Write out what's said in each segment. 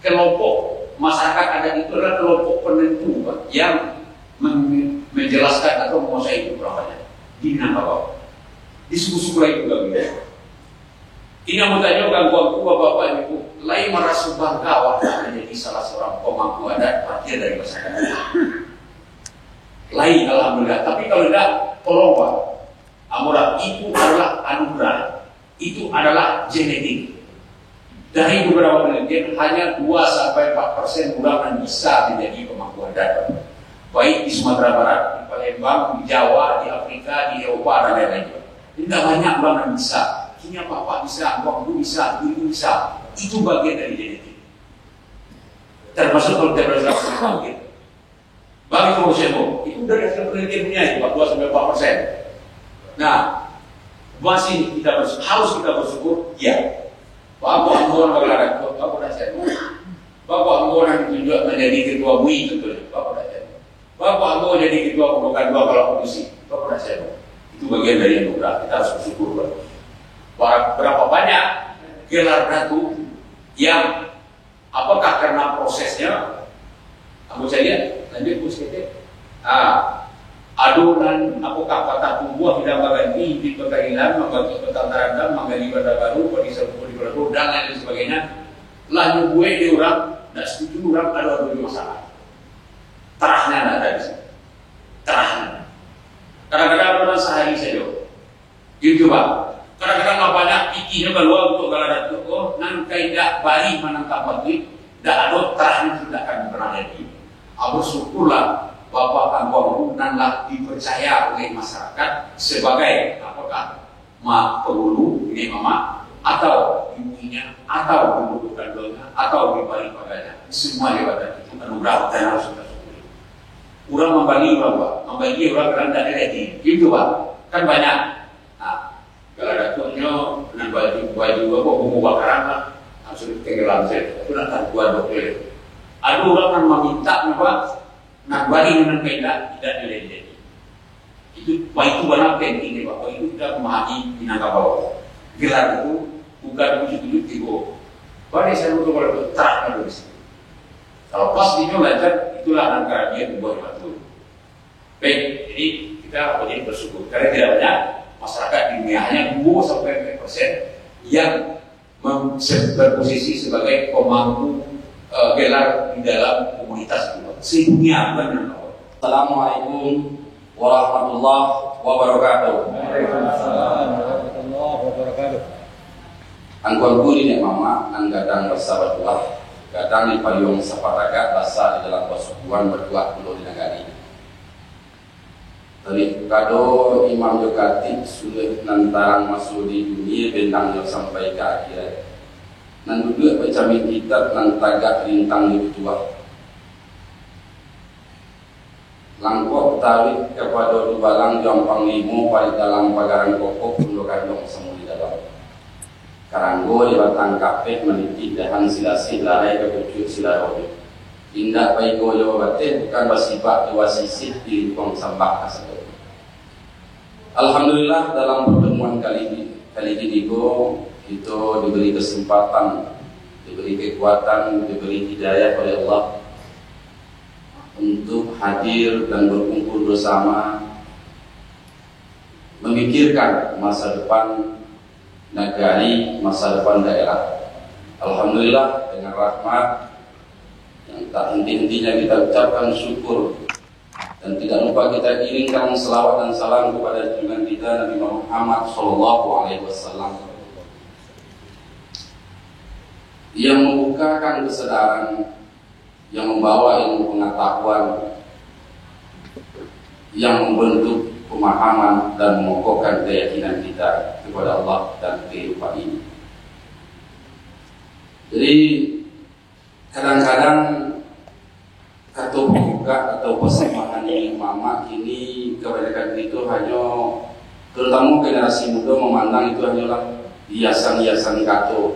kelompok masyarakat adat itu adalah kelompok penentu yang menjelaskan atau menguasai itu berapanya di Minangkabau. Di suku-suku lain juga gitu. Ini mau tanya gangguanku bapak-bapak ibu, lain merasa bangga menjadi salah seorang pemangku adat bagian dari masyarakat. Lain alhamdulillah. Tapi kalau tidak, tolong Pak, Amora, itu adalah anugerah, itu adalah genetik. Dari beberapa penelitian hanya 2-4% bulangan bisa menjadi pemangku adat. Baik di Sumatera Barat, di Palembang, di Jawa, di Afrika, di Eropa dan lain-lain. Tidak banyak bulangan bisa. Ini apa bisa, waktu bisa, itu bisa. Itu bagian dari genetik. Termasuk kalau termasuk gitu. Bagi Krosebo, itu dari hasil penelitiannya itu 2-4%. Nah, masih harus kita bersyukur, ya. Bapak Anggonan berlarat, Bapak Dasyat. Bapak Anggonan ditunjuk menjadi ketua MUI tentunya, Bapak Dasyat. Bapak Anggonan jadi ketua Pembangunan 2 Kepala Komisi, Bapak Dasyat. Itu bagian dari anugerah, kita harus bersyukur. Berapa banyak gelar ratu yang apakah karena prosesnya, aku saya lanjut Bu Sekete. Adonan apakah patah tumbuh tidak mengganti di pekailan, membagi petang dan menggali pada baru, pada serupa di baru dan lain sebagainya. Lalu gue di orang, tidak setuju orang ada masalah. Terahnya tidak ada di sini. Terahnya. Kadang-kadang orang sehari saja. Gitu Pak. Kadang-kadang nggak banyak pikirnya keluar untuk galadat itu. Nanti tidak bari menangkap bagi, tidak ada terahnya tidak akan pernah jadi. Bersyukurlah. Bapak Anggonan nanlah dipercaya oleh masyarakat sebagai apakah penghulu ini mama atau ibunya atau ibu kandungnya atau dibalik padanya semua jabatan itu anugerah dan harus kita syukuri. Orang membagi orang Pak, membagi orang tidak ada gitu Pak, kan banyak. Nah, kalau ada tuanya dengan baju apa bumbu bakaran lah langsung tenggelam saya itu nak buat dokter. Ada orang yang meminta Pak. Nah, bagi dengan beda tidak jadi. Itu benar penting Bapak. Itu kita memahami Minangkabau. Gelar itu bukan wujud tigo. Bagi saya untuk kalau terang dari sini. Kalau pas dia belajar, itulah antara dia membuat batu. Baik, jadi kita wajib bersyukur. Karena tidak banyak masyarakat di dunia hanya 2-4% yang berposisi sebagai pemangku gelar di dalam komunitas itu. Sedunia benar. Assalamualaikum warahmatullahi wabarakatuh. Waalaikumsalam warahmatullahi wabarakatuh. Angkuan kuri nek mama nang gadang bersahabat Allah, gadang di payung saparaga basa di dalam pasukuan berdua pulau di negari. Dari kado Imam Jogati sudah nantarang masuk di dunia bentangnya sampai ke akhirat. Nan duduk bercamin kitab nan tagak rintang di berdua. Langkok tarik kepada dubalang jompang limo pada dalam pagaran pokok untuk kandung semua di dalam. Karanggo di batang kapek meniti dahan silasi larai ke pucuk silarodi. Indah paigo jawa batin bukan basibak dua sisi di lingkong sambak kasado. Alhamdulillah dalam pertemuan kali ini itu diberi kesempatan, diberi kekuatan, diberi hidayah oleh Allah untuk hadir dan berkumpul bersama memikirkan masa depan negari, masa depan daerah. Alhamdulillah dengan rahmat yang tak henti-hentinya kita ucapkan syukur dan tidak lupa kita iringkan selawat dan salam kepada junjungan kita Nabi Muhammad SAW yang membukakan kesadaran, yang membawa ilmu pengetahuan, yang membentuk pemahaman dan mengokohkan keyakinan kita kepada Allah dan kehidupan ini. Jadi kadang-kadang kartu buka atau persembahan yang mama ini kebanyakan itu hanya terutama generasi muda memandang itu hanyalah hiasan-hiasan kartu.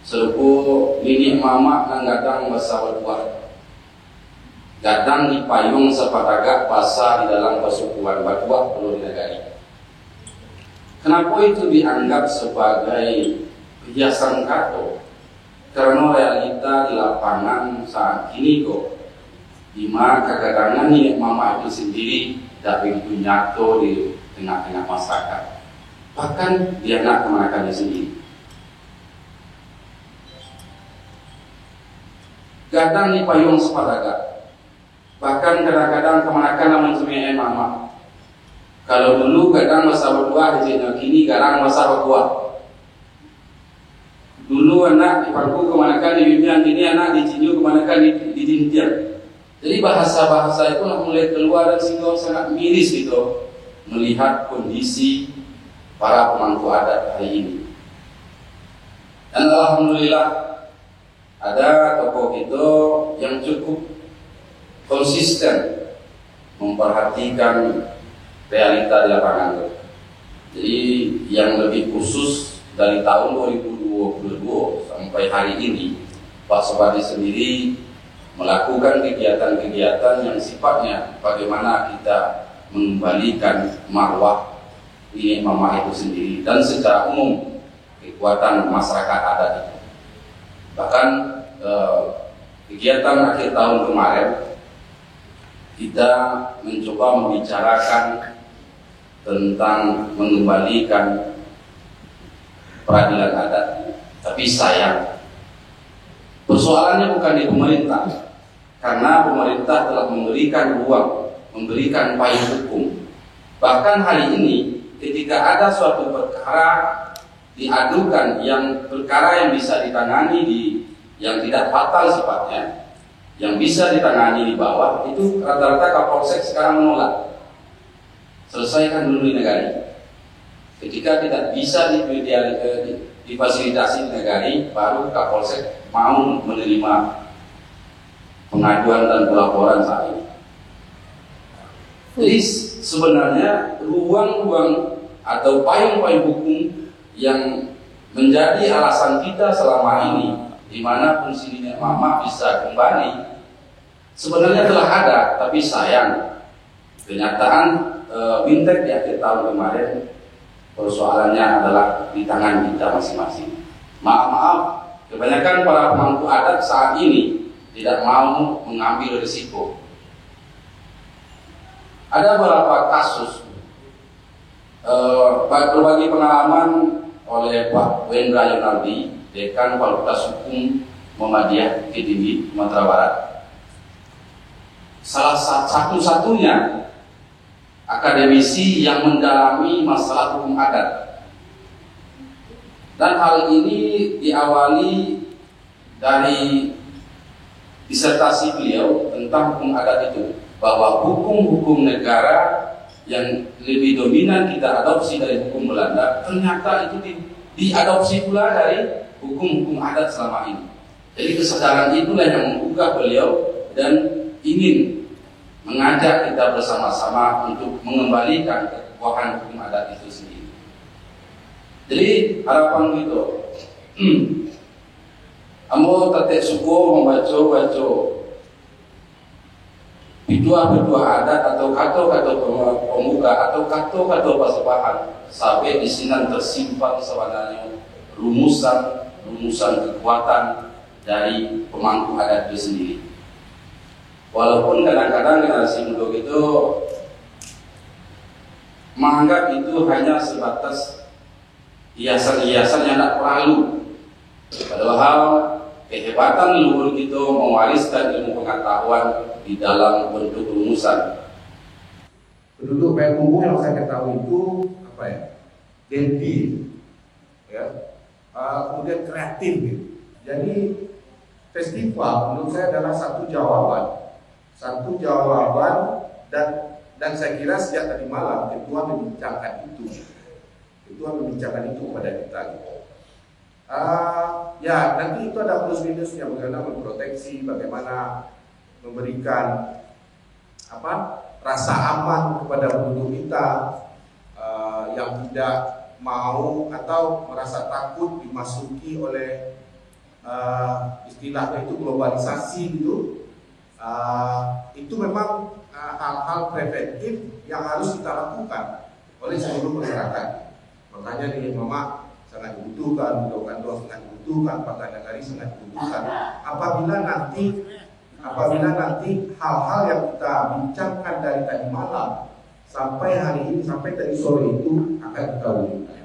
Serupu lini mama nang gadang bersawat buat gadang di payung sepatagak pasar di dalam pasukuan batuak perlu dinegari. Kenapa itu dianggap sebagai hiasan kartu? Karena lapangan saat ini kok, dimana kadang-kadang nih mama itu sendiri tidak begitu nyatu di tengah-tengah masyarakat, bahkan dia nak kemanakannya sendiri. Kadang di payung sepadaga, bahkan kadang-kadang kemanakan namun semuanya mama. Kalau dulu kadang masa berdua hajinya, kini kadang masa berdua. Dulu anak di pangku kemanakan di bimbingan, kini anak di Cinju kemanakan di Jintian. Jadi bahasa-bahasa itu mulai keluar dan sehingga sangat miris gitu melihat kondisi para pemangku adat hari ini. Dan alhamdulillah ada tokoh itu yang cukup konsisten memperhatikan realita di lapangan itu. Jadi yang lebih khusus dari tahun 2022 sampai hari ini, Pak Sobadi sendiri melakukan kegiatan-kegiatan yang sifatnya bagaimana kita mengembalikan marwah ini mama itu sendiri dan secara umum kekuatan masyarakat adat itu. Bahkan kegiatan akhir tahun kemarin kita mencoba membicarakan tentang mengembalikan peradilan adat. Tapi sayang, persoalannya bukan di pemerintah, karena pemerintah telah memberikan ruang, memberikan payung hukum. Bahkan hari ini ketika ada suatu perkara diadukan, yang perkara yang bisa ditangani yang tidak fatal sifatnya, yang bisa ditangani di bawah, itu rata-rata Kapolsek sekarang menolak. Selesaikan dulu di negara. Ketika tidak bisa difasilitasi di negara, baru Kapolsek mau menerima pengaduan dan pelaporan saat ini. Jadi sebenarnya ruang-ruang atau payung-payung hukum yang menjadi alasan kita selama ini, di mana fungsi nenek mama bisa kembali, sebenarnya telah ada. Tapi sayang, kenyataan Bintek di akhir tahun kemarin persoalannya adalah di tangan kita masing-masing. Maaf, kebanyakan para pemangku adat saat ini tidak mau mengambil risiko. Ada beberapa kasus berbagi pengalaman oleh Pak Wendra Yonardi, Dekan Fakultas Hukum Muhammadiyah Kediri, Sumatera Barat. Salah satu-satunya akademisi yang mendalami masalah hukum adat. Dan hal ini diawali dari disertasi beliau tentang hukum adat itu, bahwa hukum-hukum negara yang lebih dominan kita adopsi dari hukum Belanda, ternyata itu diadopsi pula dari hukum-hukum adat selama ini. Jadi kesadaran itulah yang menggugah beliau dan ingin mengajak kita bersama-sama untuk mengembalikan kekuatan hukum adat itu sendiri. Jadi harapan itu, amo tetek suku membaca bitua-bitua adat atau kato-kato pemuka atau kato-kato pasepahan sampai di sini tersimpan sebenarnya rumusan kekuatan dari pemangku adat itu sendiri. Walaupun kadang-kadang generasi muda itu menganggap itu hanya sebatas hiasan-hiasan yang tidak perlu, padahal kehebatan leluhur itu mewariskan ilmu pengetahuan di dalam bentuk rumusan. Penduduk Payakumbuh yang saya ketahui itu apa ya? Dendi, ya, kemudian kreatif gitu. Jadi festival menurut saya adalah satu jawaban dan saya kira sejak tadi malam ketua membincangkan itu kepada kita gitu. Ya nanti itu ada plus minusnya, bagaimana memproteksi, bagaimana memberikan rasa aman kepada penduduk kita yang tidak mau atau merasa takut dimasuki oleh istilahnya itu globalisasi gitu. Itu memang hal-hal preventif yang harus kita lakukan oleh seluruh masyarakat. Makanya nih Mama sangat dibutuhkan, Bidang Dua sangat dibutuhkan, Pakar Nagari sangat dibutuhkan. Apabila nanti hal-hal yang kita bincangkan dari tadi malam sampai hari ini, sampai tadi sore itu akan kita wujudkan.